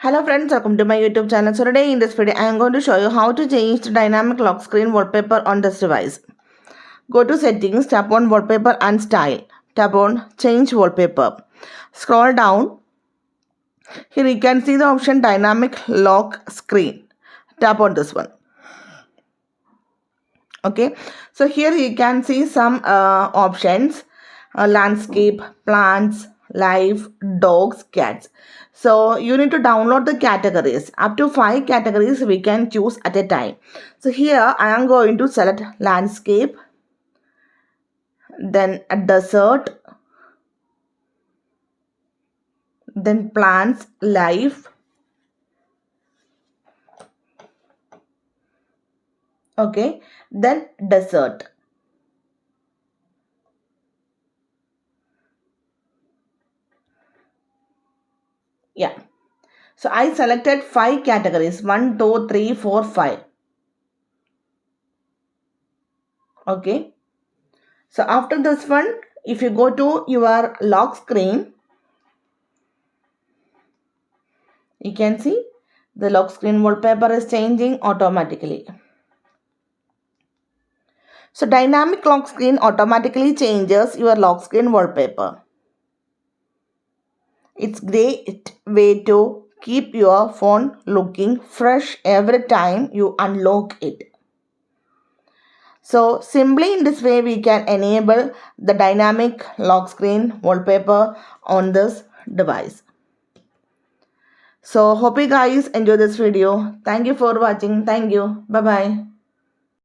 Hello friends, welcome to my YouTube channel. So today in this video, I am going to show you how to change the dynamic lock screen wallpaper on this device. Go to settings, tap on wallpaper and style. Tap on change wallpaper. Scroll down. Here you can see the option dynamic lock screen. Tap on this one. Okay, so here you can see some options. Landscape, plants, life, dogs, cats. So you need to download the categories. Up to 5 categories we can choose at a time. So here I am going to select landscape, then a desert, then plants, life, okay, then desert. Yeah, so I selected 5 categories, 1 2 3 4 5. Okay, so after this one, if you go to your lock screen, you can see the lock screen wallpaper is changing automatically. So dynamic lock screen automatically changes your lock screen wallpaper. It's great way to keep your phone looking fresh every time you unlock it. So simply in this way we can enable the dynamic lock screen wallpaper on this device. So hope you guys enjoy this video. Thank you for watching. Thank you. Bye bye.